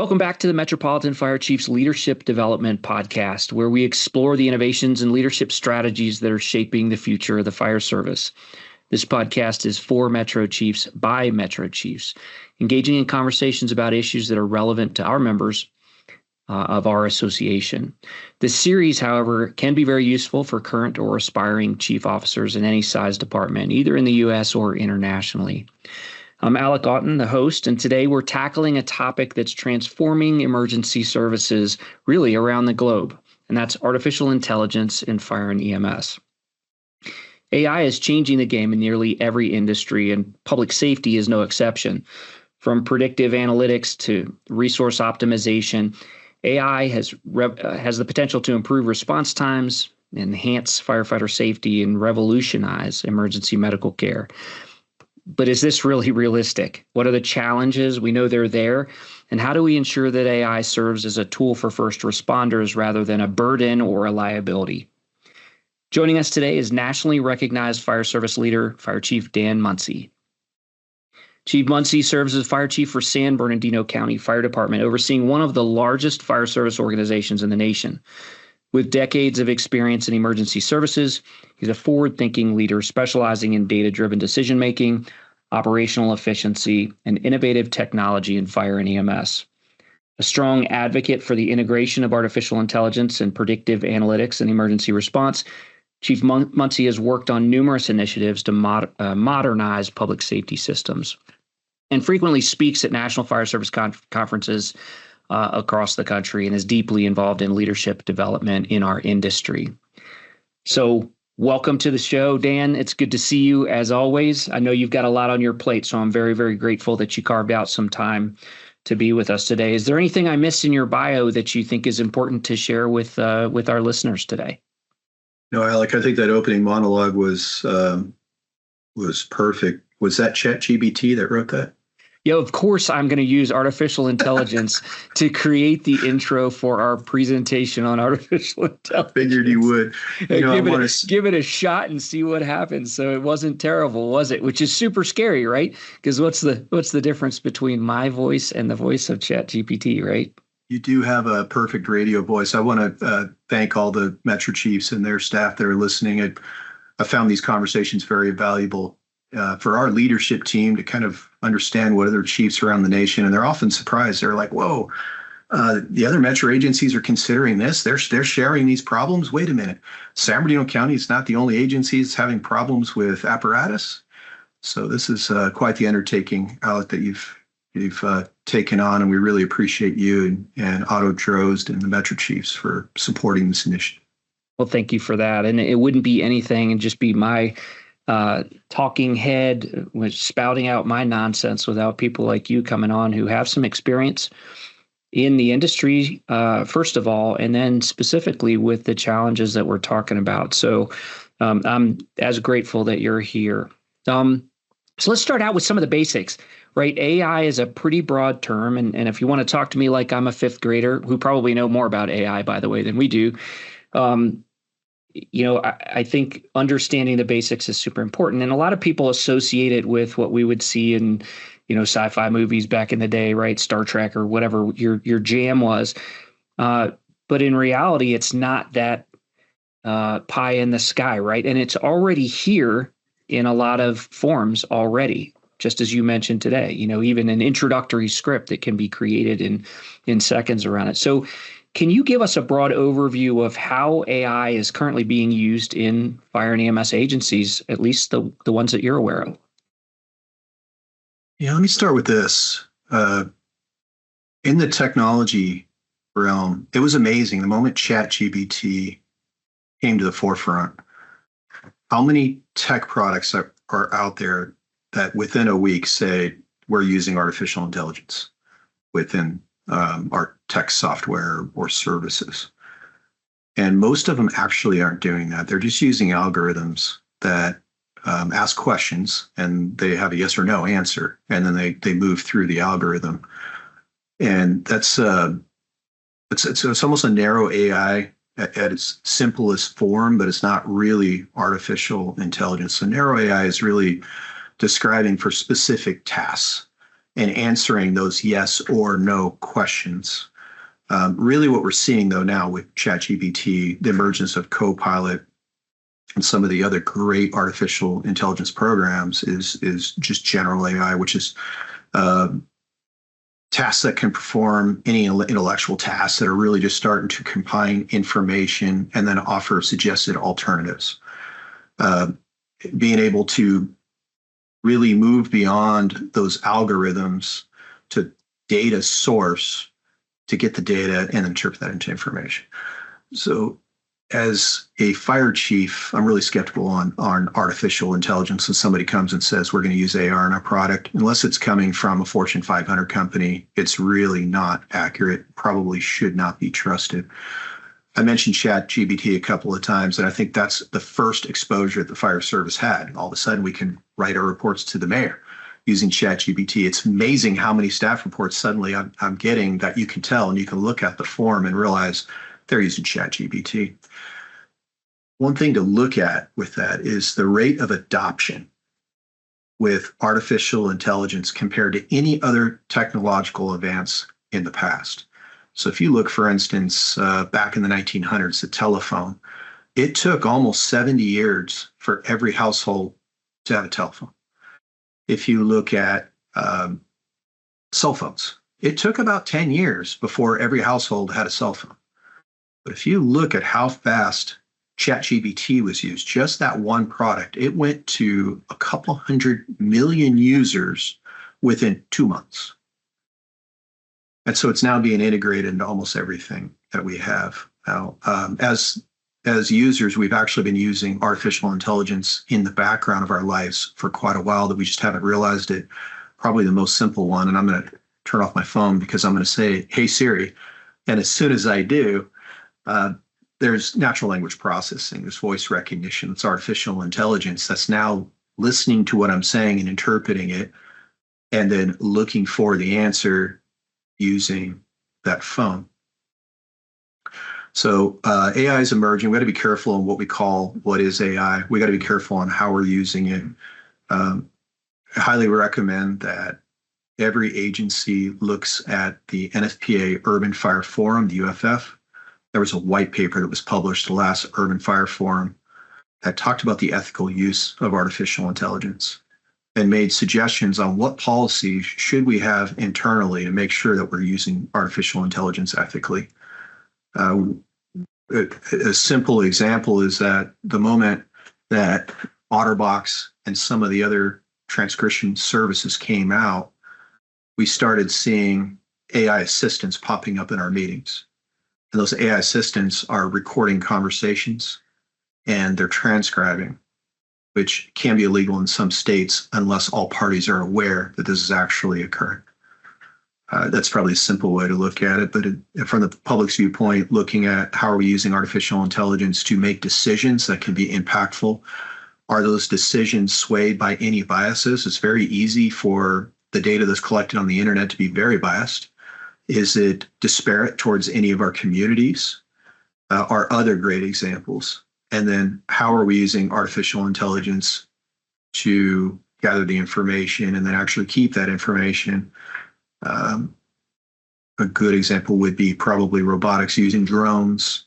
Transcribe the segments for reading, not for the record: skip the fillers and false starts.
Welcome back to the Metropolitan Fire Chiefs Leadership Development Podcast, where we explore the innovations and leadership strategies that are shaping the future of the fire service. This podcast is for Metro Chiefs by Metro Chiefs, engaging in conversations about issues that are relevant to our members of our association. This series, however, can be very useful for current or aspiring chief officers in any size department, either in the U.S. or internationally. I'm Alec Otten, the host, and today we're tackling a topic that's transforming emergency services really around the globe, and that's artificial intelligence in fire and EMS. AI is changing the game in nearly every industry, and public safety is no exception. From predictive analytics to resource optimization, AI has the potential to improve response times, enhance firefighter safety, and revolutionize emergency medical care. But is this really realistic? What are the challenges? We know they're there. And how do we ensure that AI serves as a tool for first responders rather than a burden or a liability? Joining us today is nationally recognized fire service leader, Fire Chief Dan Munsey. Chief Munsey serves as fire chief for San Bernardino County Fire Department, overseeing one of the largest fire service organizations in the nation. With decades of experience in emergency services, he's a forward-thinking leader specializing in data-driven decision-making, operational efficiency, and innovative technology in fire and EMS. A strong advocate for the integration of artificial intelligence and predictive analytics in emergency response, Chief Munsey has worked on numerous initiatives to modernize public safety systems and frequently speaks at national fire service conferences across the country and is deeply involved in leadership development in our industry. So welcome to the show, Dan. It's good to see you as always. I know you've got a lot on your plate, so I'm very, very grateful that you carved out some time to be with us today. Is there anything I missed in your bio that you think is important to share with our listeners today? No, Alec, I think that opening monologue was perfect. Was that ChatGPT that wrote that? Yeah, of course, I'm going to use artificial intelligence to create the intro for our presentation on artificial intelligence. Figured you would. Give it a shot and see what happens. So it wasn't terrible, was it? Which is super scary, right? Because what's the difference between my voice and the voice of ChatGPT, right? You do have a perfect radio voice. I want to thank all the Metro Chiefs and their staff that are listening. I found these conversations very valuable for our leadership team to kind of understand what other chiefs around the nation, and they're often surprised. They're like, whoa, the other Metro agencies are considering this. They're sharing these problems. Wait a minute. San Bernardino County is not the only agency that's having problems with apparatus. So this is quite the undertaking, Alec, that you've taken on, and we really appreciate you and Otto Drozd and the Metro Chiefs for supporting this initiative. Well, thank you for that. And it wouldn't be anything and just be my talking head was spouting out my nonsense without people like you coming on who have some experience in the industry, first of all, and then specifically with the challenges that we're talking about. So I'm as grateful that you're here. So let's start out with some of the basics, right? AI is a pretty broad term. And if you want to talk to me like I'm a fifth grader who probably know more about AI, by the way, than we do, I think understanding the basics is super important. And a lot of people associate it with what we would see in, sci-fi movies back in the day, right? Star Trek or whatever your jam was. But in reality, it's not that pie in the sky, right? And it's already here in a lot of forms already, just as you mentioned today, even an introductory script that can be created in seconds around it. So can you give us a broad overview of how AI is currently being used in fire and EMS agencies, at least the ones that you're aware of? Yeah, let me start with this. In the technology realm, it was amazing. The moment ChatGPT came to the forefront, how many tech products are out there that within a week say we're using artificial intelligence within our tech software or services. And most of them actually aren't doing that. They're just using algorithms that ask questions and they have a yes or no answer. And then they move through the algorithm. And that's it's almost a narrow AI at its simplest form, but it's not really artificial intelligence. So narrow AI is really describing for specific tasks. and answering those yes or no questions. Really what we're seeing though now with ChatGPT, the emergence of Copilot and some of the other great artificial intelligence programs is just general AI, which is tasks that can perform any intellectual tasks that are really just starting to combine information and then offer suggested alternatives. Being able to really move beyond those algorithms to data source to get the data and interpret that into information. So as a fire chief, I'm really skeptical on artificial intelligence. When somebody comes and says, we're going to use AR in our product, unless it's coming from a Fortune 500 company, it's really not accurate, probably should not be trusted. I mentioned ChatGPT a couple of times, and I think that's the first exposure that the fire service had. All of a sudden, we can write our reports to the mayor using ChatGPT. It's amazing how many staff reports suddenly I'm getting that you can tell, and you can look at the form and realize they're using ChatGPT. One thing to look at with that is the rate of adoption with artificial intelligence compared to any other technological advance in the past. So if you look, for instance, back in the 1900s, the telephone, it took almost 70 years for every household to have a telephone. If you look at cell phones, it took about 10 years before every household had a cell phone. But if you look at how fast ChatGPT was used, just that one product, it went to a couple 100 million users within 2 months. And so it's now being integrated into almost everything that we have now. As users, we've actually been using artificial intelligence in the background of our lives for quite a while that we just haven't realized it. Probably the most simple one, and I'm going to turn off my phone because I'm going to say, hey, Siri. And as soon as I do, there's natural language processing, there's voice recognition, it's artificial intelligence that's now listening to what I'm saying and interpreting it, and then looking for the answer using that phone. So AI is emerging. We got to be careful on what we call what is AI. We got to be careful on how we're using it. I highly recommend that every agency looks at the NFPA Urban Fire Forum, the UFF. There was a white paper that was published, the last Urban Fire Forum, that talked about the ethical use of artificial intelligence and made suggestions on what policies should we have internally to make sure that we're using artificial intelligence ethically. A simple example is that the moment that OtterBox and some of the other transcription services came out, we started seeing AI assistants popping up in our meetings. And those AI assistants are recording conversations and they're transcribing, which can be illegal in some states unless all parties are aware that this is actually occurring. That's probably a simple way to look at it, but from the public's viewpoint, looking at how are we using artificial intelligence to make decisions that can be impactful. Are those decisions swayed by any biases? It's very easy for the data that's collected on the internet to be very biased. Is it disparate towards any of our communities? Are other great examples? And then how are we using artificial intelligence to gather the information and then actually keep that information? A good example would be probably robotics using drones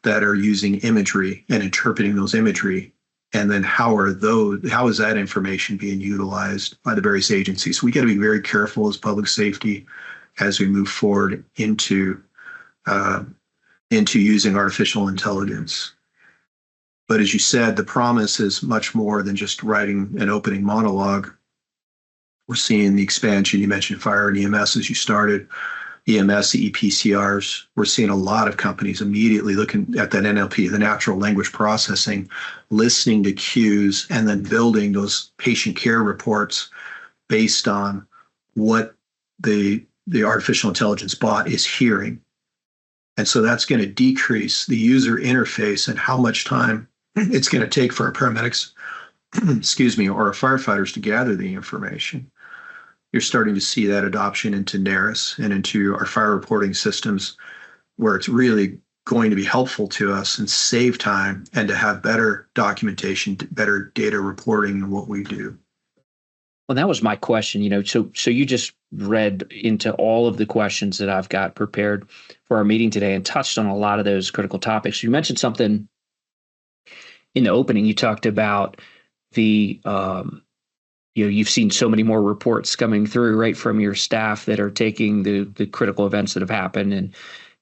that are using imagery and interpreting those imagery. And then how is that information being utilized by the various agencies? We got to be very careful as public safety as we move forward into using artificial intelligence. But as you said, the promise is much more than just writing an opening monologue. We're seeing the expansion. You mentioned fire and EMS as you started. EMS, the EPCRs. We're seeing a lot of companies immediately looking at that NLP, the natural language processing, listening to cues, and then building those patient care reports based on what the artificial intelligence bot is hearing. And so that's going to decrease the user interface and how much time it's going to take for our paramedics, or our firefighters to gather the information. You're starting to see that adoption into NARIS and into our fire reporting systems, where it's really going to be helpful to us and save time and to have better documentation, better data reporting in what we do. Well, that was my question, so you just read into all of the questions that I've got prepared for our meeting today and touched on a lot of those critical topics. You mentioned something in the opening. You talked about the you've seen so many more reports coming through right from your staff that are taking the critical events that have happened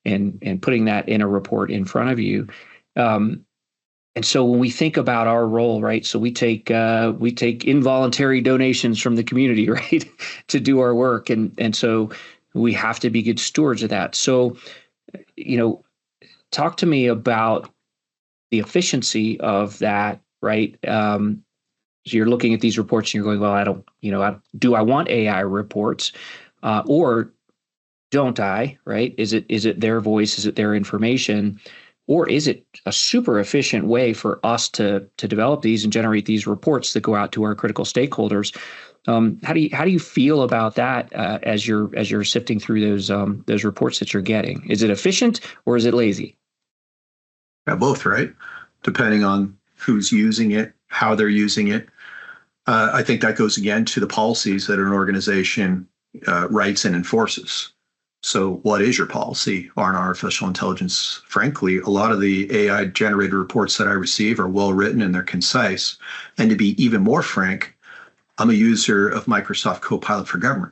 and putting that in a report in front of you. And so when we think about our role, right? So we take involuntary donations from the community, right, to do our work, and so we have to be good stewards of that. So, talk to me about the efficiency of that, right? So you're looking at these reports and you're going, well, I don't, do I want AI reports, or don't I? Right? Is it their voice? Is it their information? Or is it a super efficient way for us to develop these and generate these reports that go out to our critical stakeholders? How do you feel about that as you're sifting through those reports that you're getting? Is it efficient or is it lazy? Yeah, both, right? Depending on who's using it, how they're using it. I think that goes again to the policies that an organization writes and enforces. So what is your policy on artificial intelligence? Frankly, a lot of the AI generated reports that I receive are well written and they're concise. And to be even more frank, I'm a user of Microsoft Copilot for Government.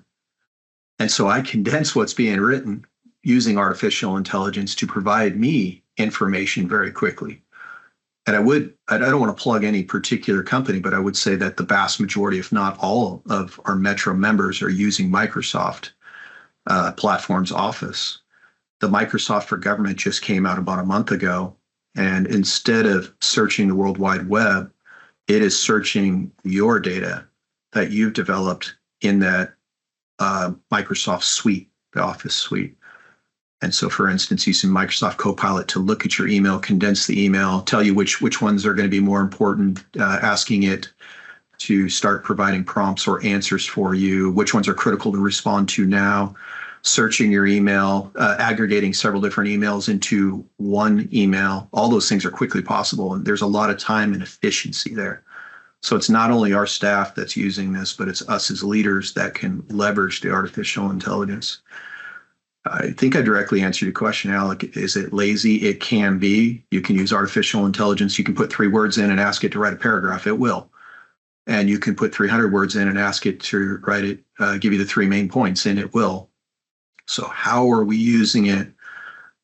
And so I condense what's being written using artificial intelligence to provide me information very quickly. And I don't want to plug any particular company, but I would say that the vast majority, if not all, of our Metro members are using Microsoft Platforms Office. The Microsoft for Government just came out about a month ago. And instead of searching the World Wide Web, it is searching your data that you've developed in that Microsoft suite, the Office suite. And so, for instance, using Microsoft Copilot to look at your email, condense the email, tell you which ones are going to be more important, asking it to start providing prompts or answers for you, which ones are critical to respond to now, searching your email, aggregating several different emails into one email. All those things are quickly possible, and there's a lot of time and efficiency there. So it's not only our staff that's using this, but it's us as leaders that can leverage the artificial intelligence. I think I directly answered your question, Alec. Is it lazy? It can be. You can use artificial intelligence. You can put 3 words in and ask it to write a paragraph. It will. And you can put 300 words in and ask it to write it, give you the 3 main points, and it will. So how are we using it?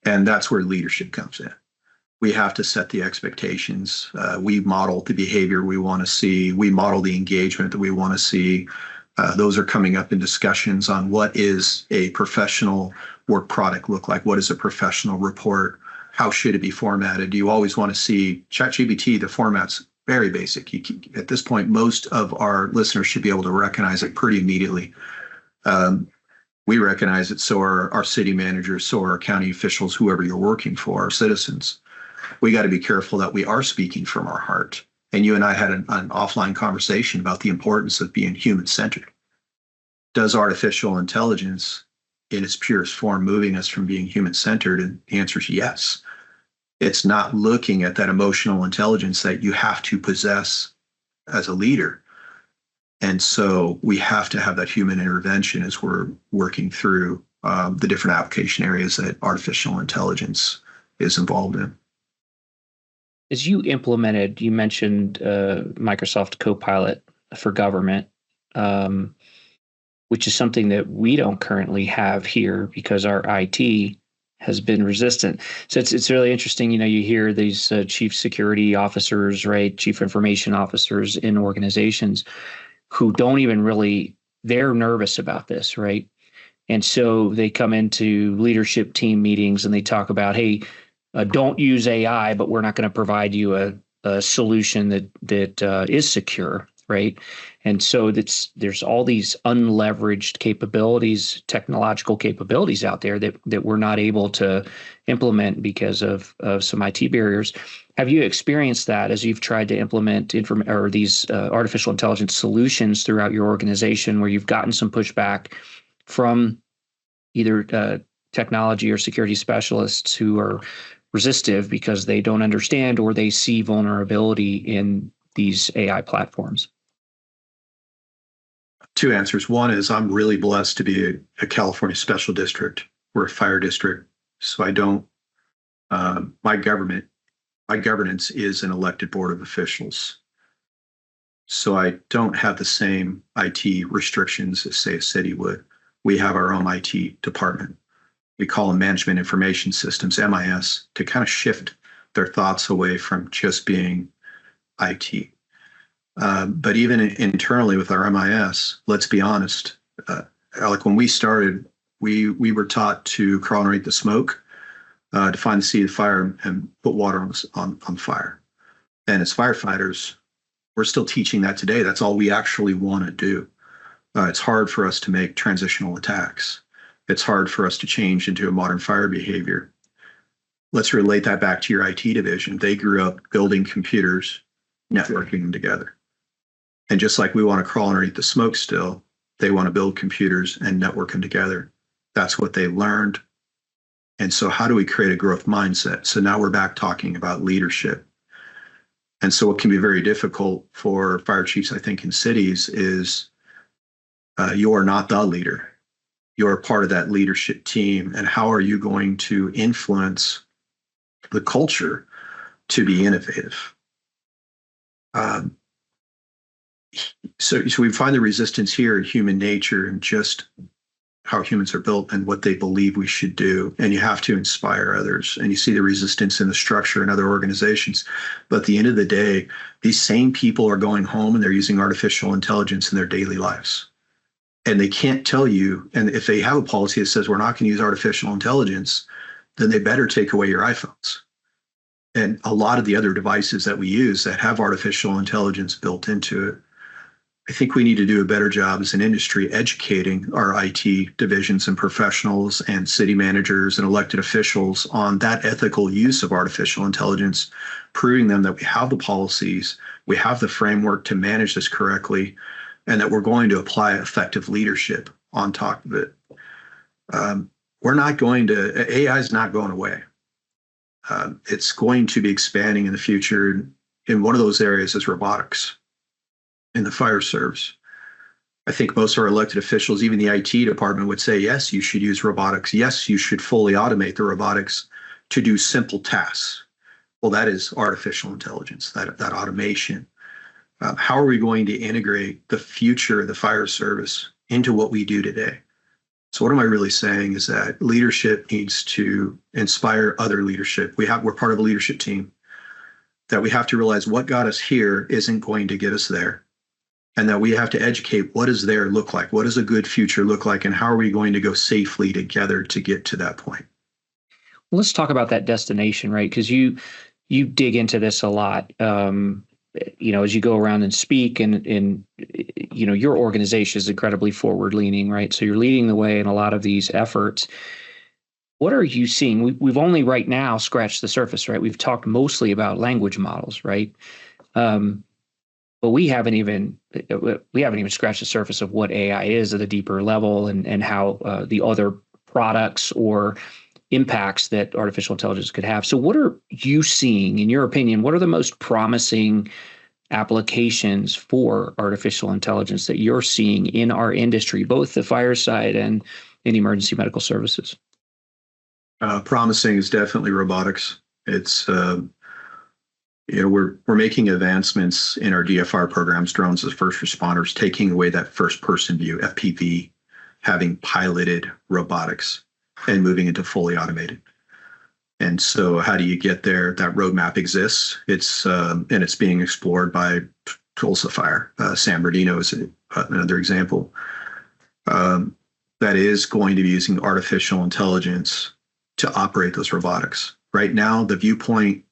And that's where leadership comes in. We have to set the expectations. We model the behavior we want to see. We model the engagement that we want to see. Those are coming up in discussions on what is a professional work product look like? What is a professional report? How should it be formatted? Do you always want to see ChatGPT? The format's very basic. At this point, most of our listeners should be able to recognize it pretty immediately. We recognize it, so are our city managers, so are our county officials, whoever you're working for, our citizens. We got to be careful that we are speaking from our heart. And you and I had an offline conversation about the importance of being human-centered. Does artificial intelligence, in its purest form, moving us from being human-centered? And the answer is yes. It's not looking at that emotional intelligence that you have to possess as a leader. And so we have to have that human intervention as we're working through the different application areas that artificial intelligence is involved in. As you implemented, you mentioned Microsoft Copilot for Government, which is something that we don't currently have here because our IT has been resistant. So it's really interesting. You hear these chief security officers, right, chief information officers in organizations who don't even really, they're nervous about this, right? And so they come into leadership team meetings and they talk about, hey, don't use AI, but we're not going to provide you a solution that is secure, right? And so there's all these unleveraged capabilities, technological capabilities out there that we're not able to implement because of some IT barriers. Have you experienced that as you've tried to implement these artificial intelligence solutions throughout your organization, where you've gotten some pushback from either technology or security specialists who are resistive because they don't understand or they see vulnerability in these AI platforms? two answers. One is I'm really blessed to be a California special district. We're a fire district, so I don't. My governance is an elected board of officials. So I don't have the same IT restrictions as, say, a city would. We have our own IT department. We call them Management Information Systems, MIS, to kind of shift their thoughts away from just being IT. But even internally with our MIS, let's be honest, Alec, when we started, we were taught to crawl and rate the smoke, to find the seat of fire and put water on fire. And as firefighters, we're still teaching that today. That's all we actually want to do. It's hard for us to make transitional attacks. It's hard for us to change into a modern fire behavior. Let's relate that back to your IT division. They grew up building computers, networking them together. And just like we want to crawl underneath the smoke still, they want to build computers and network them together. That's what they learned. And so how do we create a growth mindset? So now we're back talking about leadership. And so what can be very difficult for fire chiefs, I think, in cities is you're not the leader. You're part of that leadership team. And how are you going to influence the culture to be innovative? So we find the resistance here in human nature and just how humans are built and what they believe we should do. And you have to inspire others. And you see the resistance in the structure in other organizations. But at the end of the day, these same people are going home and they're using artificial intelligence in their daily lives. And they can't tell you, and if they have a policy that says we're not going to use artificial intelligence, then they better take away your iPhones. And a lot of the other devices that we use that have artificial intelligence built into it. I think we need to do a better job as an industry educating our IT divisions and professionals and city managers and elected officials on that ethical use of artificial intelligence, proving them that we have the policies, we have the framework to manage this correctly, and that we're going to apply effective leadership on top of it. AI is not going away. It's going to be expanding in the future. And one of those areas is robotics in the fire service. I think most of our elected officials, even the IT department, would say, yes, you should use robotics. Yes, you should fully automate the robotics to do simple tasks. Well, that is artificial intelligence, that automation. How are we going to integrate the future of the fire service into what we do today? So what am I really saying is that leadership needs to inspire other leadership. We're part of a leadership team, that we have to realize what got us here isn't going to get us there. And that we have to educate what does there look like? What does a good future look like? And how are we going to go safely together to get to that point? Well, let's talk about that destination, right? Because you dig into this a lot. As you go around and speak, and your organization is incredibly forward leaning, right? So you're leading the way in a lot of these efforts. What are you seeing? We've only right now scratched the surface, right? We've talked mostly about language models, right? But we haven't even scratched the surface of what AI is at a deeper level, and how the other products or impacts that artificial intelligence could have. So what are you seeing, in your opinion, what are the most promising applications for artificial intelligence that you're seeing in our industry, both the fire side and in emergency medical services? Promising is definitely robotics. It's we're making advancements in our DFR programs, drones as first responders, taking away that first person view, FPV, having piloted robotics and moving into fully automated. And so how do you get there? That roadmap exists. It's being explored by Tulsa Fire. San Bernardino is another example. That is going to be using artificial intelligence to operate those robotics. Right now, the viewpoint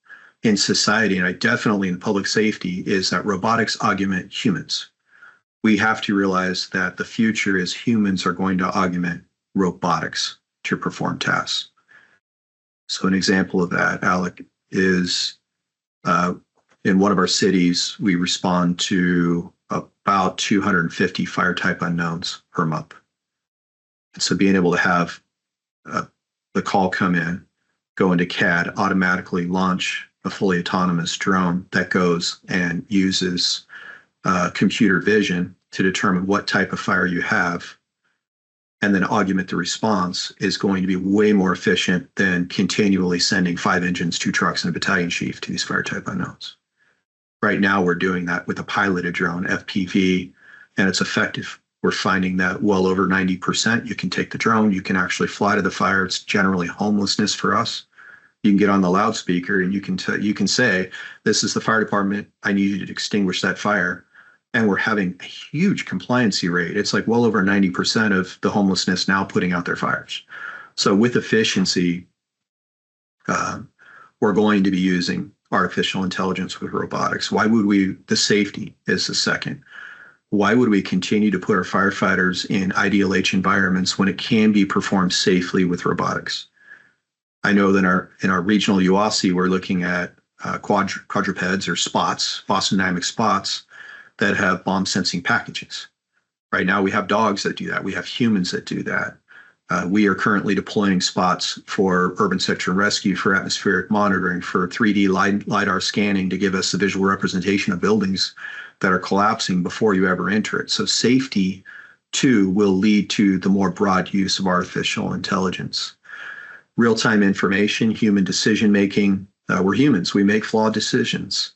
in society, and definitely in public safety, is that robotics augment humans. We have to realize that the future is humans are going to augment robotics to perform tasks. So an example of that, Alec, is in one of our cities, we respond to about 250 fire type unknowns per month. And so being able to have the call come in, go into CAD, automatically launch a fully autonomous drone that goes and uses computer vision to determine what type of fire you have and then augment the response is going to be way more efficient than continually sending 5 engines, 2 trucks, and a battalion chief to these fire type unknowns. Right now, we're doing that with a piloted drone, FPV, and it's effective. We're finding that well over 90%, you can take the drone, you can actually fly to the fire. It's generally homelessness for us. You can get on the loudspeaker and you can say, this is the fire department, I need you to extinguish that fire. And we're having a huge compliancy rate. It's like well over 90% of the homelessness now putting out their fires. So with efficiency, we're going to be using artificial intelligence with robotics. Why would we? The safety is the second. Why would we continue to put our firefighters in IDLH environments when it can be performed safely with robotics? I know that in our regional UASI, we're looking at quadrupeds or spots, Boston Dynamic spots, that have bomb sensing packages. Right now, we have dogs that do that. We have humans that do that. We are currently deploying spots for urban sector rescue, for atmospheric monitoring, for 3D LiDAR scanning to give us a visual representation of buildings that are collapsing before you ever enter it. So safety, too, will lead to the more broad use of artificial intelligence. Real-time information, human decision-making. We're humans. We make flawed decisions.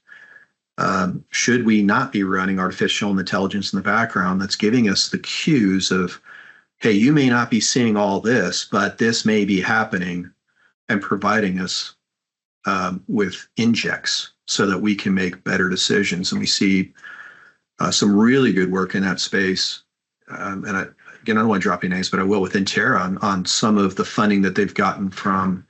Should we not be running artificial intelligence in the background that's giving us the cues of, hey, you may not be seeing all this, but this may be happening, and providing us with injects so that we can make better decisions. And we see some really good work in that space. And I don't want to drop any names, but I will with Intera on some of the funding that they've gotten from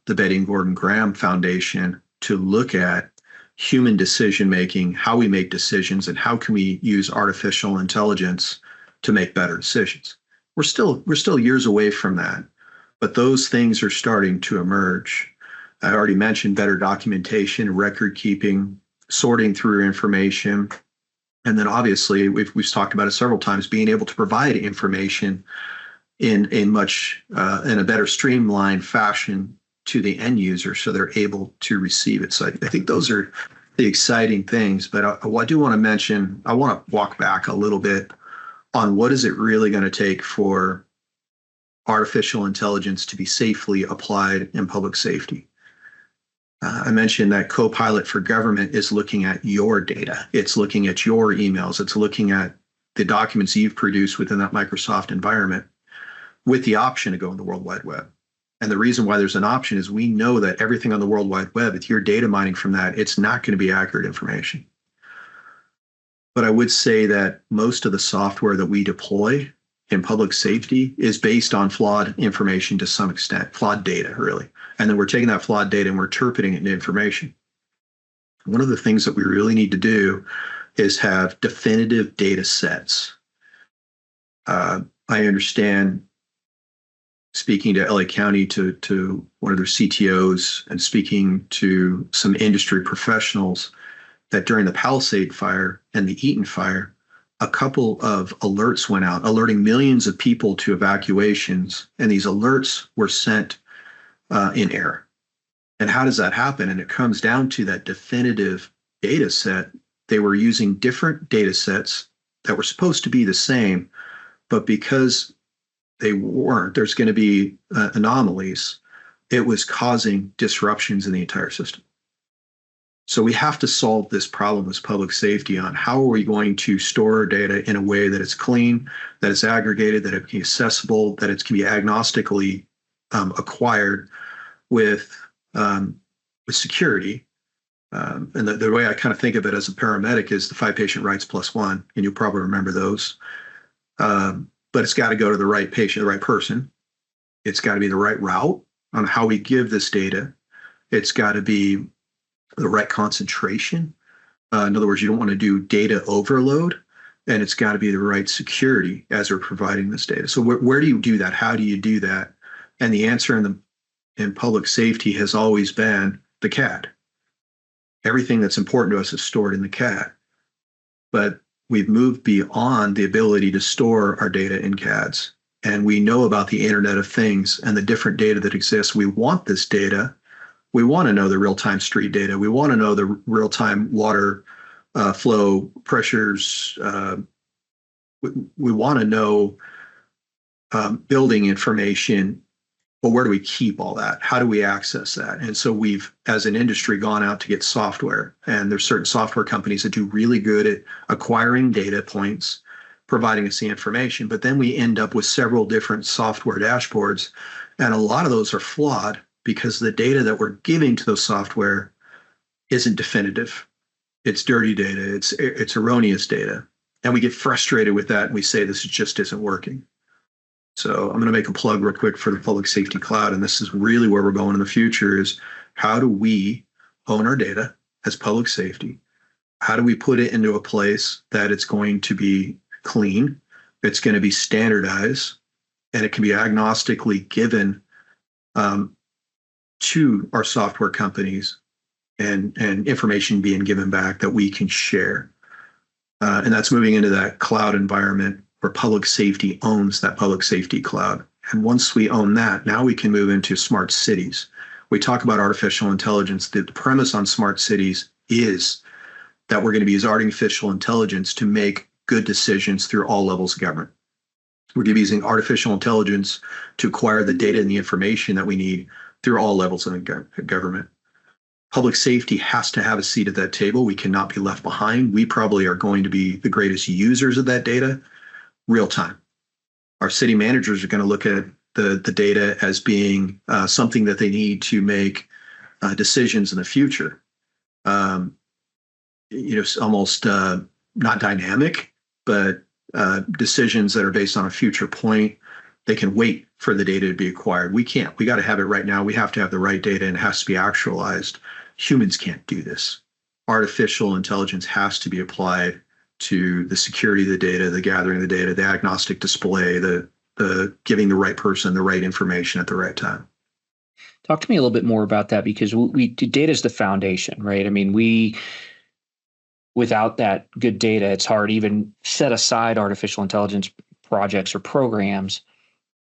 the Betty and Gordon Graham Foundation to look at human decision making, how we make decisions, and how can we use artificial intelligence to make better decisions. We're still years away from that, but those things are starting to emerge. I already mentioned better documentation, record keeping, sorting through information, and then obviously we've talked about it several times, being able to provide information in a better streamlined fashion to the end user so they're able to receive it. So I think those are the exciting things. But I do want to mention, I want to walk back a little bit on what is it really going to take for artificial intelligence to be safely applied in public safety. I mentioned that Copilot for Government is looking at your data. It's looking at your emails. It's looking at the documents you've produced within that Microsoft environment with the option to go in the World Wide Web. And the reason why there's an option is we know that everything on the World Wide Web, if you're data mining from that, it's not going to be accurate information. But I would say that most of the software that we deploy in public safety is based on flawed information to some extent, flawed data, really. And then we're taking that flawed data and we're interpreting it into information. One of the things that we really need to do is have definitive data sets. I understand, speaking to LA County, to one of their CTOs and speaking to some industry professionals, that during the Palisade fire and the Eaton fire, a couple of alerts went out, alerting millions of people to evacuations, and these alerts were sent in error. And how does that happen? And it comes down to that definitive data set. They were using different data sets that were supposed to be the same, but because they weren't, there's going to be anomalies. It was causing disruptions in the entire system. So we have to solve this problem with public safety on how are we going to store our data in a way that it's clean, that it's aggregated, that it can be accessible, that it can be agnostically acquired with security. And the way I kind of think of it as a paramedic is the 5 patient rights plus 1, and you'll probably remember those. But it's got to go to the right patient, the right person. It's got to be the right route on how we give this data. It's got to be the right concentration. In other words, you don't want to do data overload, and it's got to be the right security as we're providing this data. So where do you do that? How do you do that? And the answer in public safety has always been the CAD. Everything that's important to us is stored in the CAD. But we've moved beyond the ability to store our data in CADs. And we know about the Internet of Things and the different data that exists. We want this data. We want to know the real-time street data. We want to know the real-time water flow pressures, we want to know building information, but where do we keep all that? How do we access that? And so we've, as an industry, gone out to get software. And there's certain software companies that do really good at acquiring data points, providing us the information. But then we end up with several different software dashboards. And a lot of those are flawed because the data that we're giving to those software isn't definitive. It's dirty data. It's erroneous data. And we get frustrated with that. And we say this just isn't working. So I'm going to make a plug real quick for the public safety cloud. And this is really where we're going in the future is how do we own our data as public safety? How do we put it into a place that it's going to be clean? It's going to be standardized and it can be agnostically given to our software companies and information being given back that we can share. And that's moving into that cloud environment where public safety owns that public safety cloud. And once we own that, now we can move into smart cities. We talk about artificial intelligence. The premise on smart cities is that we're going to use artificial intelligence to make good decisions through all levels of government. We're going to be using artificial intelligence to acquire the data and the information that we need through all levels of government. Public safety has to have a seat at that table. We cannot be left behind. We probably are going to be the greatest users of that data real time. Our city managers are going to look at the data as being something that they need to make decisions in the future. Almost not dynamic, but decisions that are based on a future point. They can wait for the data to be acquired. We can't. We got to have it right now. We have to have the right data and it has to be actualized. Humans can't do this. Artificial intelligence has to be applied to the security of the data, the gathering of the data, the agnostic display, the giving the right person the right information at the right time. Talk to me a little bit more about that because data is the foundation, right? I mean, without that good data, it's hard to even set aside artificial intelligence projects or programs.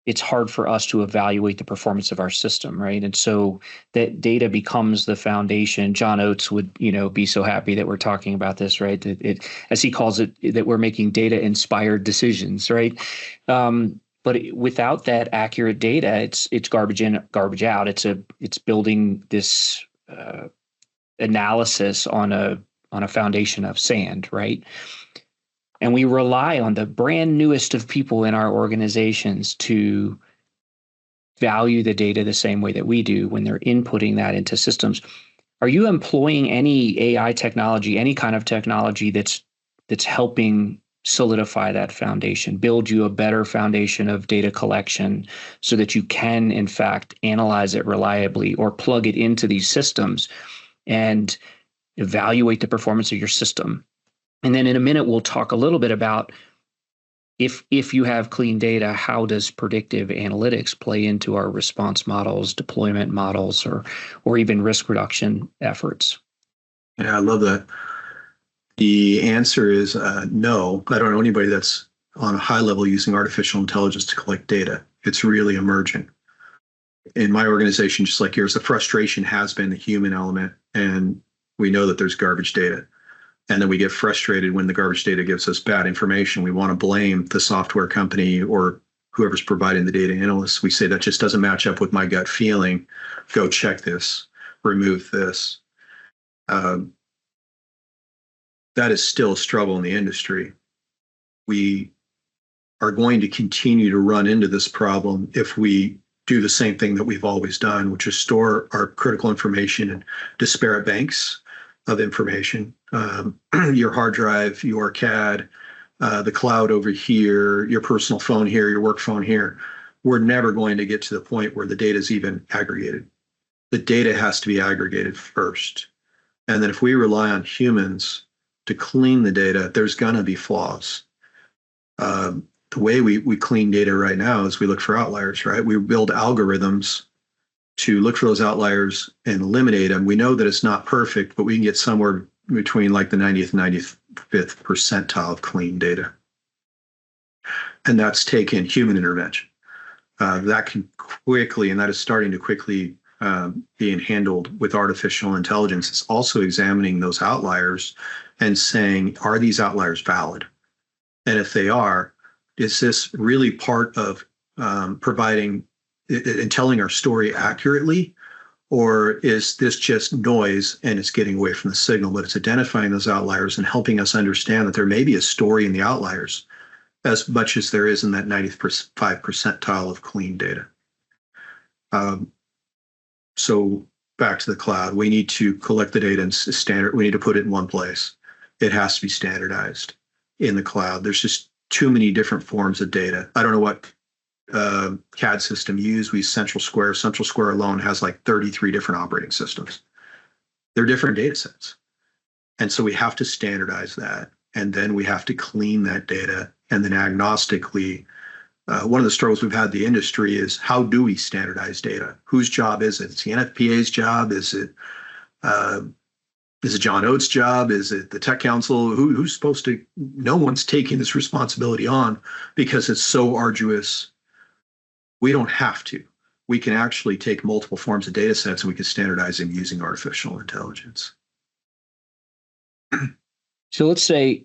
It's hard for us to evaluate the performance of our system, right? And so that data becomes the foundation. John Oates would, be so happy that we're talking about this, right? That as he calls it, that we're making data-inspired decisions, right? But without that accurate data, it's garbage in, garbage out. It's building this analysis on a foundation of sand, right? And we rely on the brand newest of people in our organizations to value the data the same way that we do when they're inputting that into systems. Are you employing any AI technology, any kind of technology that's helping solidify that foundation, build you a better foundation of data collection so that you can, in fact, analyze it reliably or plug it into these systems and evaluate the performance of your system? And then in a minute, we'll talk a little bit about if you have clean data, how does predictive analytics play into our response models, deployment models, or even risk reduction efforts? Yeah, I love that. The answer is no. I don't know anybody that's on a high level using artificial intelligence to collect data. It's really emerging. In my organization, just like yours, the frustration has been the human element, and we know that there's garbage data. And then we get frustrated when the garbage data gives us bad information. We want to blame the software company or whoever's providing the data analysts. We say that just doesn't match up with my gut feeling. Go check this, remove this. That is still a struggle in the industry. We are going to continue to run into this problem if we do the same thing that we've always done, which is store our critical information in disparate banks of information. Your hard drive, your CAD, the cloud over here, your personal phone here, your work phone here. We're never going to get to the point where the data is even aggregated. The data has to be aggregated first. And then if we rely on humans to clean the data, there's going to be flaws. The way we clean data right now is we look for outliers, right? We build algorithms to look for those outliers and eliminate them. We know that it's not perfect, but we can get somewhere between like the 90th and 95th percentile of clean data. And that's taken human intervention. That can quickly, and that is starting to quickly being handled with artificial intelligence. It's also examining those outliers and saying, are these outliers valid? And if they are, is this really part of providing and telling our story accurately? Or is this just noise and it's getting away from the signal, but it's identifying those outliers and helping us understand that there may be a story in the outliers as much as there is in that 95 percentile of clean data. So back to the cloud, we need to collect the data and we need to put it in one place. It has to be standardized in the cloud. There's just too many different forms of data. I don't know what CAD system you use. We use Central Square. Central Square alone has like 33 different operating systems. They're different data sets. And so we have to standardize that. And then we have to clean that data. And then agnostically, one of the struggles we've had in the industry is how do we standardize data? Whose job is it? It's the NFPA's job. Is it John Oates' job? Is it the Tech Council? Who's supposed to? No one's taking this responsibility on because it's so arduous. We don't have to. We can actually take multiple forms of data sets and we can standardize them using artificial intelligence. So let's say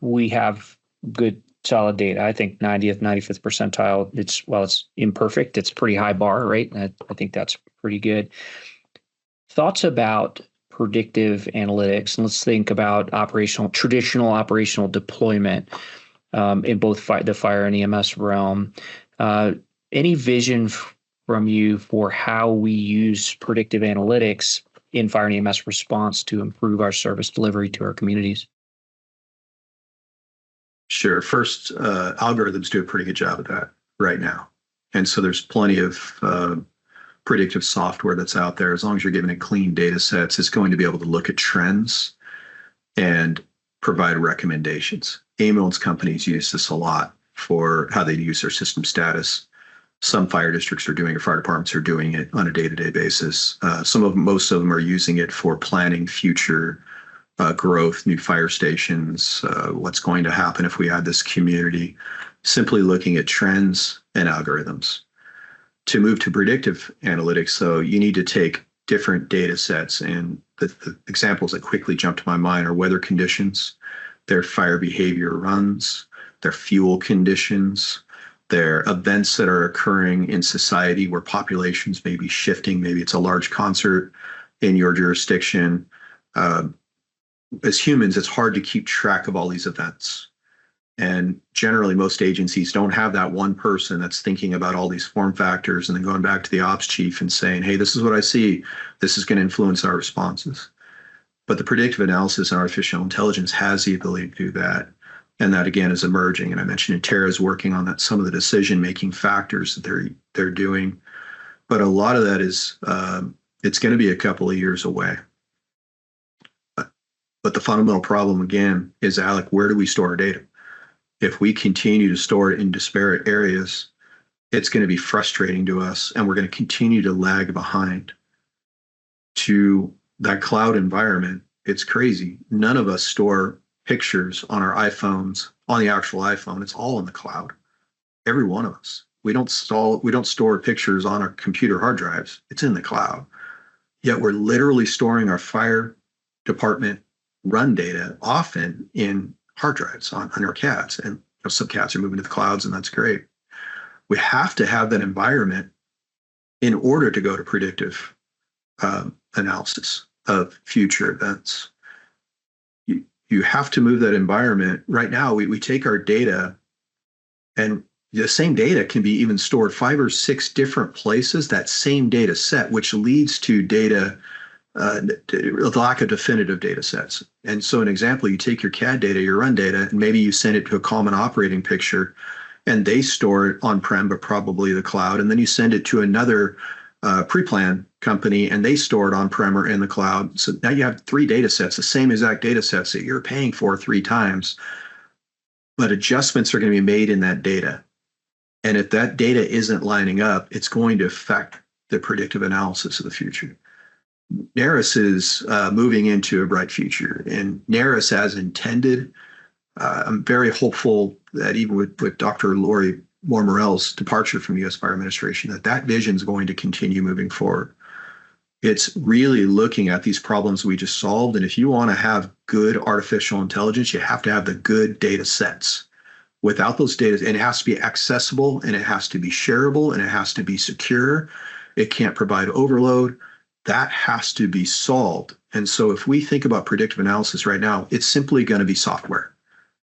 we have good solid data. I think 90th, 95th percentile, it's imperfect. It's a pretty high bar, right? I think that's pretty good. Thoughts about predictive analytics, and let's think about traditional operational deployment in both the fire and EMS realm. Any vision from you for how we use predictive analytics in fire and EMS response to improve our service delivery to our communities? Sure. First, algorithms do a pretty good job of that right now. And so there's plenty of predictive software that's out there. As long as you're given it clean data sets, it's going to be able to look at trends and provide recommendations. Ambulance companies use this a lot for how they use their system status. Some fire districts are doing it, fire departments are doing it on a day-to-day basis. Most of them are using it for planning future growth, new fire stations, what's going to happen if we add this community, simply looking at trends and algorithms. To move to predictive analytics, so you need to take different data sets, and the examples that quickly jump to my mind are weather conditions, their fire behavior runs, their fuel conditions, their events that are occurring in society where populations may be shifting. Maybe it's a large concert in your jurisdiction. As humans, it's hard to keep track of all these events. And generally, most agencies don't have that one person that's thinking about all these form factors and then going back to the ops chief and saying, hey, this is what I see. This is going to influence our responses. But the predictive analysis and artificial intelligence has the ability to do that. And that, again, is emerging. And I mentioned Terra is working on that, some of the decision-making factors that they're doing. But a lot of that is, it's going to be a couple of years away. But the fundamental problem, again, is, Alec, where do we store our data? If we continue to store it in disparate areas, it's going to be frustrating to us, and we're going to continue to lag behind to that cloud environment. It's crazy. None of us store pictures on our iPhones, on the actual iPhone. It's all in the cloud. Every one of us. We don't store pictures on our computer hard drives. It's in the cloud. Yet we're literally storing our fire department run data often in hard drives on our CADs, and some CADs are moving to the clouds, and that's great. We have to have that environment in order to go to predictive analysis of future events. You have to move that environment. Right now, we take our data, and the same data can be even stored 5 or 6 different places, that same data set, which leads to data, the lack of definitive data sets. And so an example, you take your CAD data, your run data, and maybe you send it to a common operating picture, and they store it on-prem, but probably the cloud. And then you send it to another pre-plan company, and they store it on-prem or in the cloud. So now you have 3 data sets, the same exact data sets that you're paying for 3 times, but adjustments are going to be made in that data. And if that data isn't lining up, it's going to affect the predictive analysis of the future. NARIS is moving into a bright future, and NARIS, as intended, I'm very hopeful that even with Dr. Lori Moore-Morell's departure from the U.S. Fire Administration, that vision is going to continue moving forward. It's really looking at these problems we just solved. And if you want to have good artificial intelligence, you have to have the good data sets. Without those data, and it has to be accessible, and it has to be shareable, and it has to be secure. It can't provide overload. That has to be solved. And so if we think about predictive analysis right now, it's simply going to be software.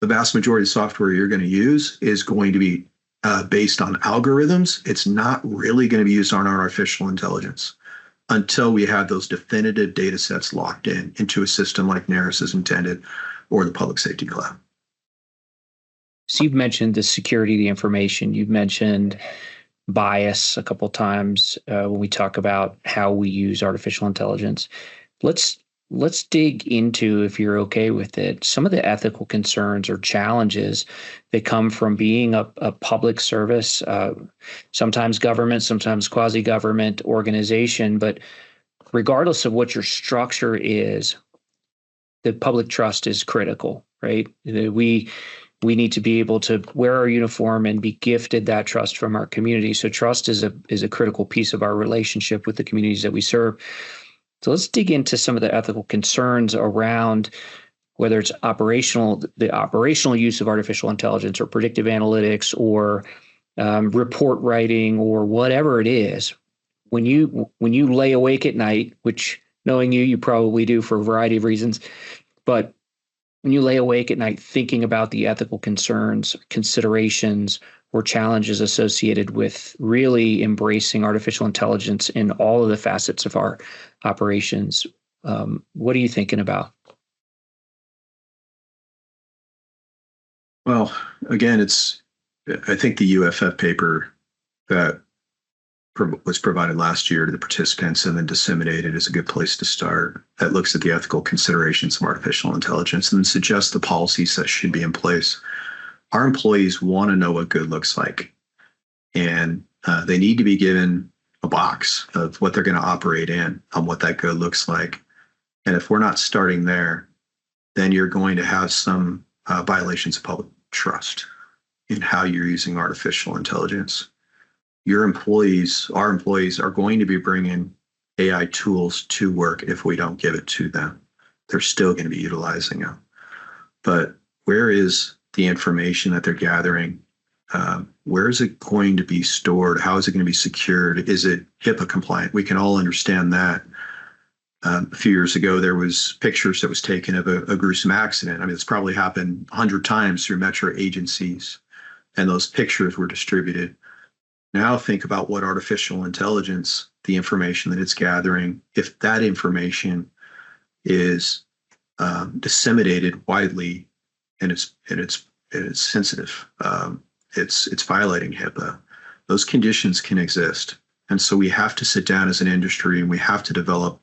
The vast majority of software you're going to use is going to be based on algorithms. It's not really going to be used on artificial intelligence until we have those definitive data sets locked into a system like NARIS is intended, or the public safety cloud. So you've mentioned the security of the information. You've mentioned bias a couple of times when we talk about how we use artificial intelligence. Let's dig into, if you're okay with it, some of the ethical concerns or challenges that come from being a public service, sometimes government, sometimes quasi-government organization. But regardless of what your structure is, the public trust is critical, right? We need to be able to wear our uniform and be gifted that trust from our community. So trust is a critical piece of our relationship with the communities that we serve. So let's dig into some of the ethical concerns around whether it's the operational use of artificial intelligence or predictive analytics or report writing or whatever it is. When you lay awake at night, which knowing you probably do for a variety of reasons, but when you lay awake at night thinking about the ethical concerns, considerations, or challenges associated with really embracing artificial intelligence in all of the facets of our operations, what are you thinking about? Well, again, I think the UFF paper that was provided last year to the participants and then disseminated is a good place to start. That looks at the ethical considerations of artificial intelligence and then suggests the policies that should be in place. Our employees want to know what good looks like, and they need to be given a box of what they're going to operate in on what that good looks like. And if we're not starting there, then you're going to have some violations of public trust in how you're using artificial intelligence. Our employees are going to be bringing AI tools to work if we don't give it to them. They're still going to be utilizing them. But where is the information that they're gathering? Where is it going to be stored? How is it going to be secured? Is it HIPAA compliant? We can all understand that. A few years ago, there was pictures that was taken of a gruesome accident. I mean, it's probably happened 100 times through metro agencies, and those pictures were distributed. Now think about what artificial intelligence, the information that it's gathering, if that information is disseminated widely and it's sensitive, it's violating HIPAA. Those conditions can exist, and so we have to sit down as an industry and we have to develop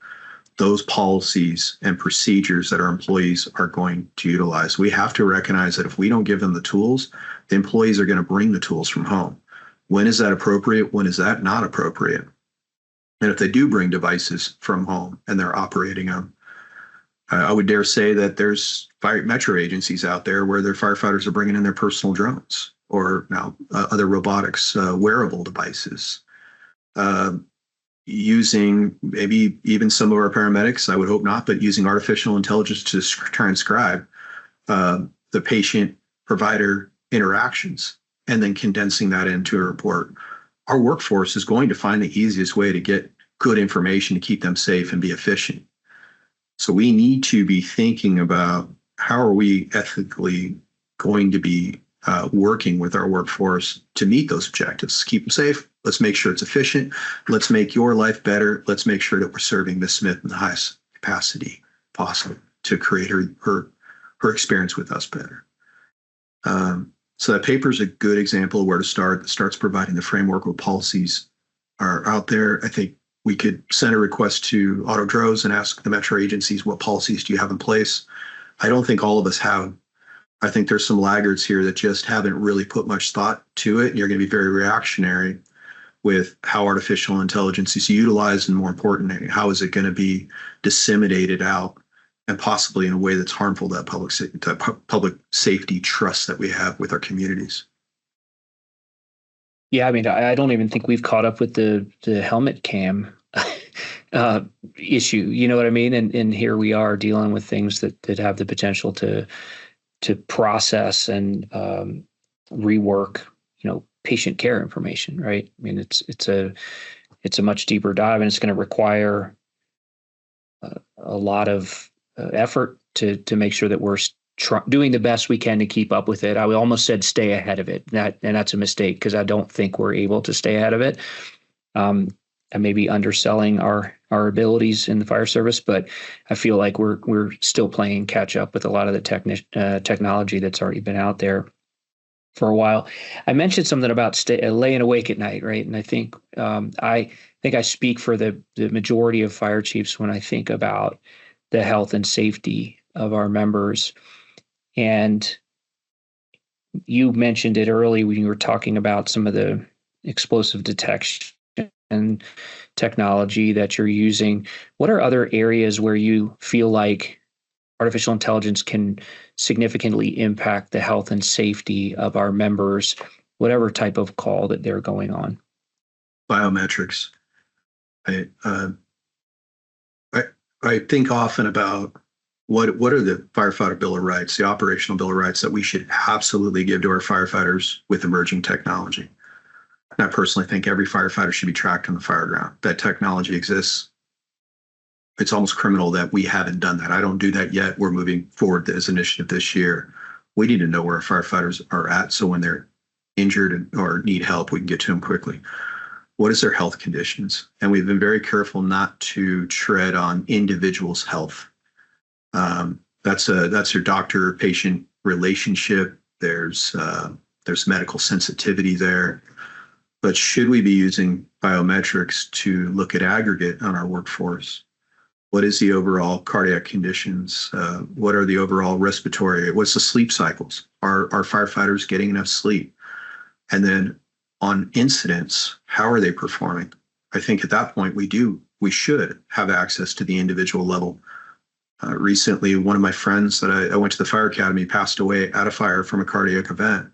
those policies and procedures that our employees are going to utilize. We have to recognize that if we don't give them the tools, the employees are going to bring the tools from home. When is that appropriate? When is that not appropriate? And if they do bring devices from home and they're operating them, I would dare say that there's metro agencies out there where their firefighters are bringing in their personal drones or now other robotics, wearable devices, using maybe even some of our paramedics, I would hope not, but using artificial intelligence to transcribe the patient-provider interactions and then condensing that into a report. Our workforce is going to find the easiest way to get good information to keep them safe and be efficient. So we need to be thinking about how are we ethically going to be working with our workforce to meet those objectives. Keep them safe. Let's make sure it's efficient. Let's make your life better. Let's make sure that we're serving Ms. Smith in the highest capacity possible to create her experience with us better. So that paper is a good example of where to start. It starts providing the framework where policies are out there. I think we could send a request to Auto Droves and ask the metro agencies, what policies do you have in place? I don't think all of us have. I think there's some laggards here that just haven't really put much thought to it. And you're going to be very reactionary with how artificial intelligence is utilized, and more importantly, how is it going to be disseminated out and possibly in a way that's harmful to that public safety trust that we have with our communities. Yeah, I mean, I don't even think we've caught up with the helmet cam issue. You know what I mean? And here we are dealing with things that have the potential to process and rework, patient care information, right? I mean, it's a much deeper dive, and it's going to require a lot of effort to make sure that we're doing the best we can to keep up with it. I almost said stay ahead of it. And that's a mistake, because I don't think we're able to stay ahead of it. I may be underselling our abilities in the fire service, but I feel like we're still playing catch up with a lot of the technology that's already been out there for a while. I mentioned something about laying awake at night, right? And I think I speak for the majority of fire chiefs when I think about the health and safety of our members. And you mentioned it early when you were talking about some of the explosive detection and technology that you're using. What are other areas where you feel like artificial intelligence can significantly impact the health and safety of our members, whatever type of call that they're going on? Biometrics. I think often about what are the firefighter Bill of Rights, the operational Bill of Rights that we should absolutely give to our firefighters with emerging technology. And I personally think every firefighter should be tracked on the fire ground. That technology exists. It's almost criminal that we haven't done that. I don't do that yet. We're moving forward as an initiative this year. We need to know where our firefighters are at, so when they're injured or need help, we can get to them quickly. What is their health conditions? And we've been very careful not to tread on individuals' health. That's your doctor-patient relationship. There's medical sensitivity there. But should we be using biometrics to look at aggregate on our workforce? What is the overall cardiac conditions? What are the overall respiratory? What's the sleep cycles? Are firefighters getting enough sleep? And then on incidents, how are they performing? I think at that point we should have access to the individual level. Recently, one of my friends that I went to the fire academy passed away at a fire from a cardiac event.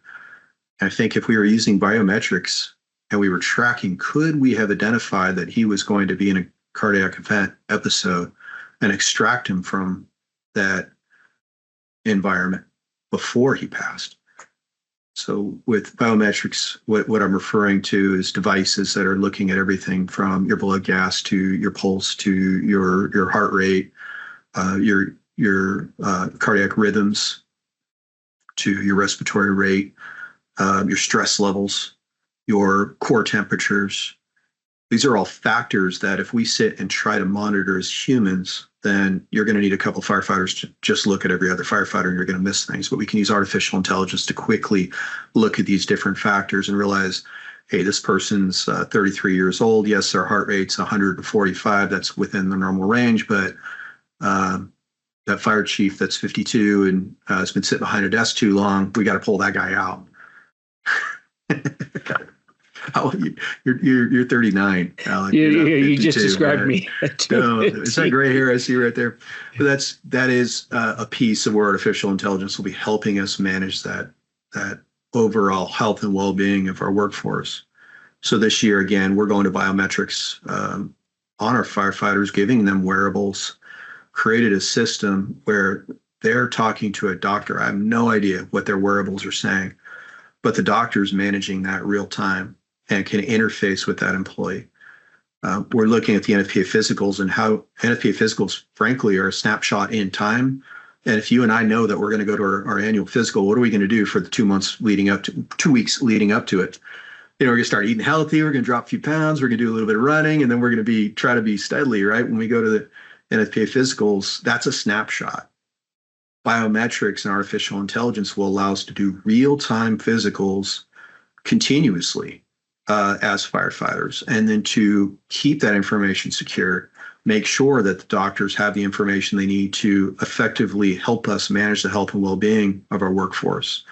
And I think if we were using biometrics and we were tracking, could we have identified that he was going to be in a cardiac event episode and extract him from that environment before he passed? So with biometrics, what I'm referring to is devices that are looking at everything from your blood gas to your pulse to your heart rate, your cardiac rhythms, to your respiratory rate, your stress levels, your core temperatures. These are all factors that if we sit and try to monitor as humans, then you're going to need a couple of firefighters to just look at every other firefighter, and you're going to miss things. But we can use artificial intelligence to quickly look at these different factors and realize, hey, this person's 33 years old. Yes, their heart rate's 145. That's within the normal range. But that fire chief that's 52 and has been sitting behind a desk too long, we got to pull that guy out. You're 39, Alec. You just described me. No, it's that gray hair I see right there. But that is a piece of where artificial intelligence will be helping us manage that overall health and well-being of our workforce. So this year, again, we're going to biometrics on our firefighters, giving them wearables, created a system where they're talking to a doctor. I have no idea what their wearables are saying, but the doctor's managing that real time and can interface with that employee. We're looking at the NFPA physicals and how NFPA physicals, frankly, are a snapshot in time. And if you and I know that we're going to go to our annual physical, what are we going to do for the 2 weeks leading up to it? We're going to start eating healthy. We're going to drop a few pounds. We're going to do a little bit of running, and then we're going to try to be steadily, right? When we go to the NFPA physicals, that's a snapshot. Biometrics and artificial intelligence will allow us to do real-time physicals continuously as firefighters, and then to keep that information secure, make sure that the doctors have the information they need to effectively help us manage the health and well-being of our workforce.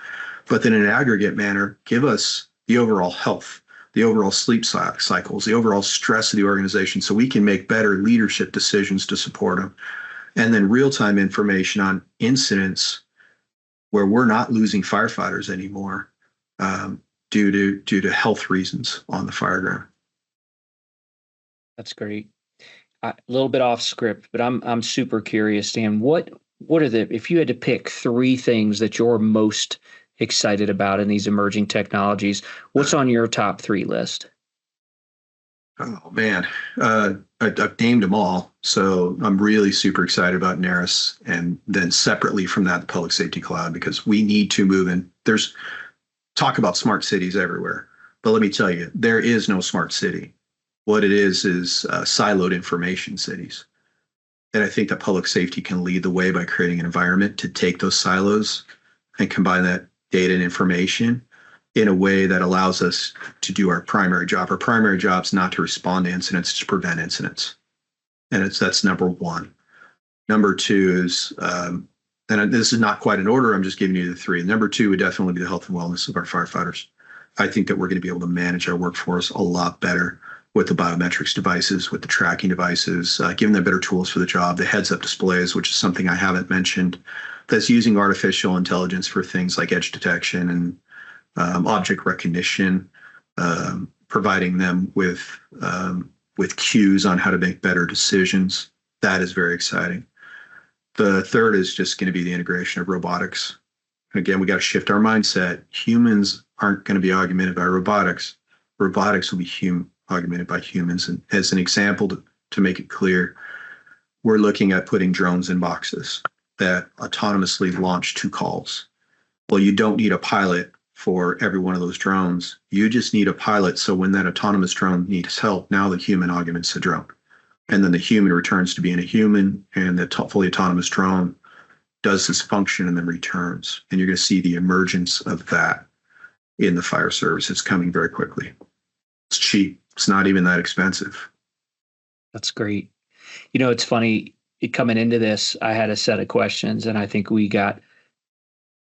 But then in an aggregate manner, give us the overall health, the overall sleep cycles, the overall stress of the organization, so we can make better leadership decisions to support them. And then real-time information on incidents where we're not losing firefighters anymore due to health reasons on the fire ground. That's great. A little bit off script, but I'm super curious, Dan. What are if you had to pick three things that you're most excited about in these emerging technologies, what's on your top three list? Oh man, I've named them all, so I'm really super excited about NERIS, and then separately from that, the public safety cloud, because we need to move in. There's talk about smart cities everywhere, but let me tell you, there is no smart city. What it is siloed information cities. And I think that public safety can lead the way by creating an environment to take those silos and combine that data and information in a way that allows us to do our primary job. Our primary job is not to respond to incidents, to prevent incidents. And that's number one. Number two is, and this is not quite in order, I'm just giving you the three. Number two would definitely be the health and wellness of our firefighters. I think that we're going to be able to manage our workforce a lot better with the biometrics devices, with the tracking devices, giving them better tools for the job, the heads-up displays, which is something I haven't mentioned, that's using artificial intelligence for things like edge detection and object recognition, providing them with cues on how to make better decisions. That is very exciting. The third is just going to be the integration of robotics. Again, we got to shift our mindset. Humans aren't going to be augmented by robotics. Robotics will be augmented by humans. And as an example, to make it clear, we're looking at putting drones in boxes that autonomously launch 2 calls. Well, you don't need a pilot for every one of those drones. You just need a pilot. So when that autonomous drone needs help, now the human augments the drone. And then the human returns to being a human, and the fully autonomous drone does this function and then returns. And you're going to see the emergence of that in the fire service. It's coming very quickly. It's cheap. It's not even that expensive. That's great. You know, it's funny, coming into this, I had a set of questions, and I think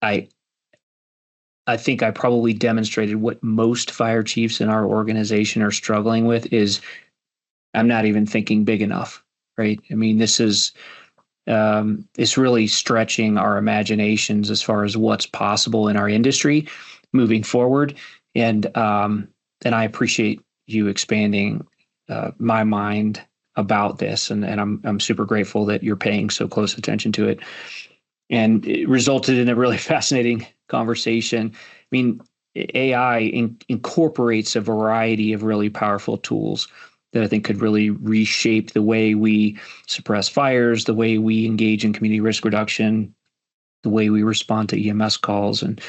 I think I probably demonstrated what most fire chiefs in our organization are struggling with is I'm not even thinking big enough, right? I mean, this is it's really stretching our imaginations as far as what's possible in our industry moving forward. And I appreciate you expanding my mind about this, and I'm super grateful that you're paying so close attention to it. And it resulted in a really fascinating conversation. I mean, AI incorporates a variety of really powerful tools that I think could really reshape the way we suppress fires, the way we engage in community risk reduction, the way we respond to EMS calls, and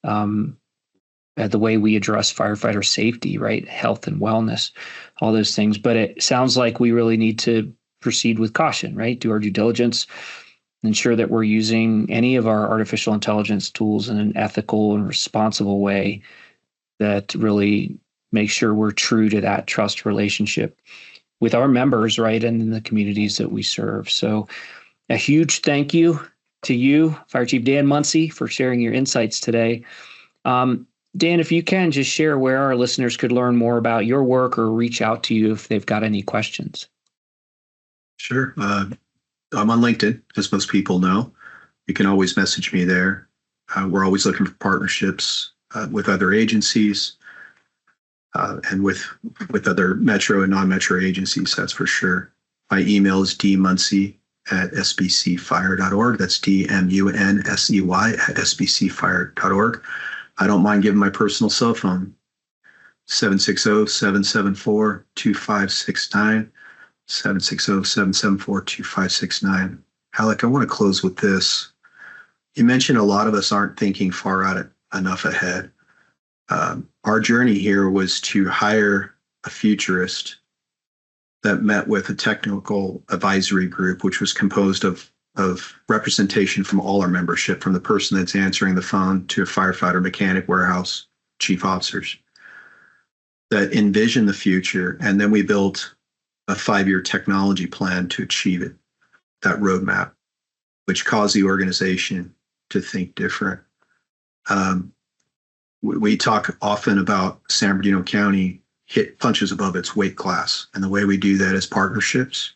the way we address firefighter safety, right? Health and wellness, all those things. But it sounds like we really need to proceed with caution, right? Do our due diligence, ensure that we're using any of our artificial intelligence tools in an ethical and responsible way that really makes sure we're true to that trust relationship with our members, right? And in the communities that we serve. So a huge thank you to you, Fire Chief Dan Munsey, for sharing your insights today. Dan, if you can just share where our listeners could learn more about your work or reach out to you if they've got any questions. Sure. I'm on LinkedIn, as most people know. You can always message me there. We're always looking for partnerships with other agencies and with other metro and non-metro agencies, that's for sure. My email is dmunsey@sbcfire.org. That's DMUNSEY@sbcfire.org. I don't mind giving my personal cell phone, 760-774-2569. 760-774-2569. Alec, I want to close with this. You mentioned a lot of us aren't thinking far out enough ahead. Our journey here was to hire a futurist that met with a technical advisory group, which was composed of representation from all our membership, from the person that's answering the phone to a firefighter, mechanic, warehouse, chief officers, that envision the future. And then we built a 5-year technology plan to achieve it, that roadmap, which caused the organization to think different. We talk often about San Bernardino County punches above its weight class. And the way we do that is partnerships.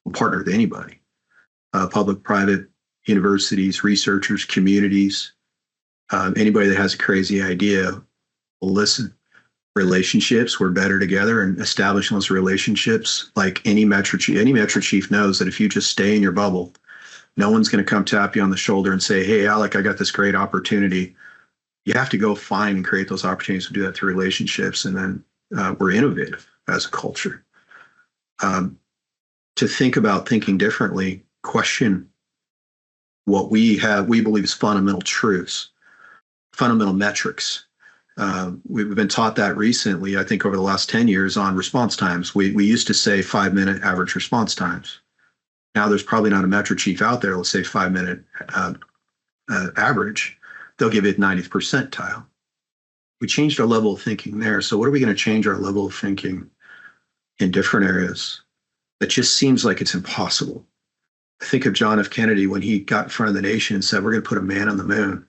We'll partner with anybody, public, private, universities, researchers, communities, anybody that has a crazy idea will listen. relationships. We're better together, and establishing those relationships. Like any metro chief knows that if you just stay in your bubble, no one's going to come tap you on the shoulder and say, "Hey, Alec, I got this great opportunity." You have to go find and create those opportunities to do that through relationships. And then we're innovative as a culture. To think about thinking differently, question what we believe is fundamental truths, fundamental metrics. We've been taught that recently, I think over the last 10 years on response times. We used to say 5-minute average response times. Now there's probably not a metro chief out there, let's say 5-minute average. They'll give it 90th percentile. We changed our level of thinking there. So what are we going to change our level of thinking in different areas? That just seems like it's impossible. I think of John F. Kennedy when he got in front of the nation and said, "We're going to put a man on the moon."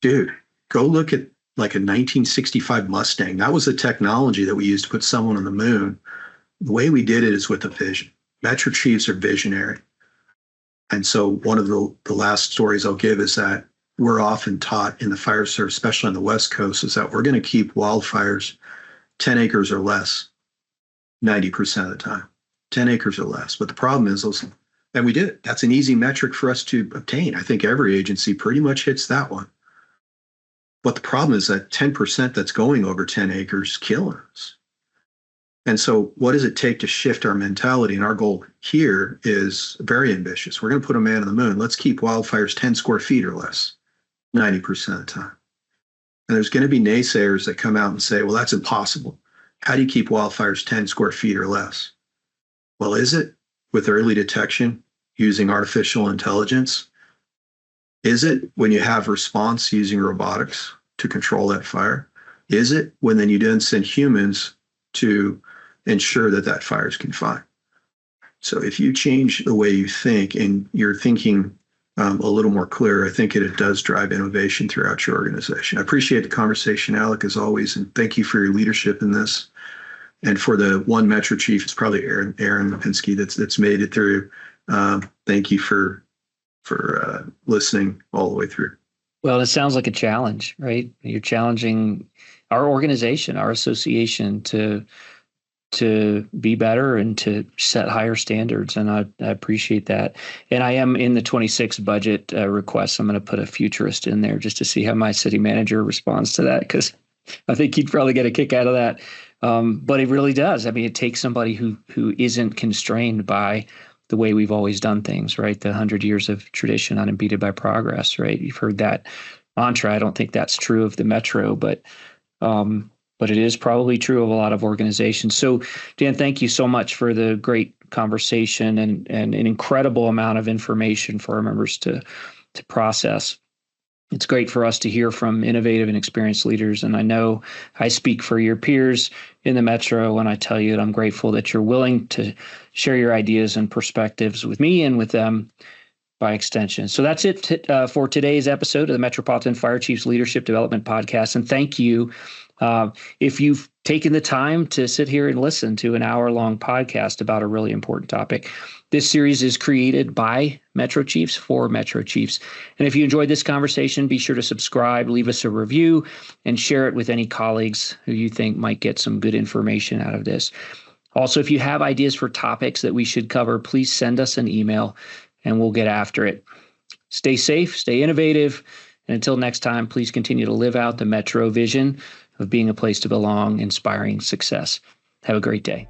Dude, go look at like a 1965 Mustang. That was the technology that we used to put someone on the moon. The way we did it is with a vision. Metro chiefs are visionary. And so one of the last stories I'll give is that we're often taught in the fire service, especially on the West Coast, is that we're going to keep wildfires 10 acres or less 90% of the time, 10 acres or less. But the problem is and we did it. That's an easy metric for us to obtain. I think every agency pretty much hits that one. But the problem is that 10% that's going over 10 acres killing us. And so what does it take to shift our mentality? And our goal here is very ambitious. We're going to put a man on the moon. Let's keep wildfires 10 square feet or less 90% of the time. And there's going to be naysayers that come out and say, well, that's impossible. How do you keep wildfires 10 square feet or less? Well, is it with early detection using artificial intelligence? Is it when you have response using robotics to control that fire? Is it when then you then send humans to ensure that that fire is confined? So if you change the way you think and you're thinking a little more clear, I think it does drive innovation throughout your organization. I appreciate the conversation, Alec, as always, and thank you for your leadership in this. And for the one Metro Chief, it's probably Aaron Lipinski that's made it through. Thank you for listening all the way through. Well, it sounds like a challenge, right? You're challenging our organization, our association to be better and to set higher standards. And I appreciate that. And I am in the 26 budget request. I'm going to put a futurist in there just to see how my city manager responds to that, because I think he'd probably get a kick out of that. But it really does. I mean, it takes somebody who isn't constrained by the way we've always done things, right? The 100 years of tradition unimpeded by progress, right? You've heard that mantra. I don't think that's true of the Metro, but it is probably true of a lot of organizations. So, Dan, thank you so much for the great conversation and an incredible amount of information for our members to process. It's great for us to hear from innovative and experienced leaders. And I know I speak for your peers in the Metro when I tell you that I'm grateful that you're willing to share your ideas and perspectives with me and with them by extension. So that's it for today's episode of the Metropolitan Fire Chiefs Leadership Development Podcast. And thank you. If you've taken the time to sit here and listen to an hour-long podcast about a really important topic, this series is created by Metro Chiefs for Metro Chiefs. And if you enjoyed this conversation, be sure to subscribe, leave us a review, and share it with any colleagues who you think might get some good information out of this. Also, if you have ideas for topics that we should cover, please send us an email and we'll get after it. Stay safe, stay innovative, and until next time, please continue to live out the Metro vision of being a place to belong, inspiring success. Have a great day.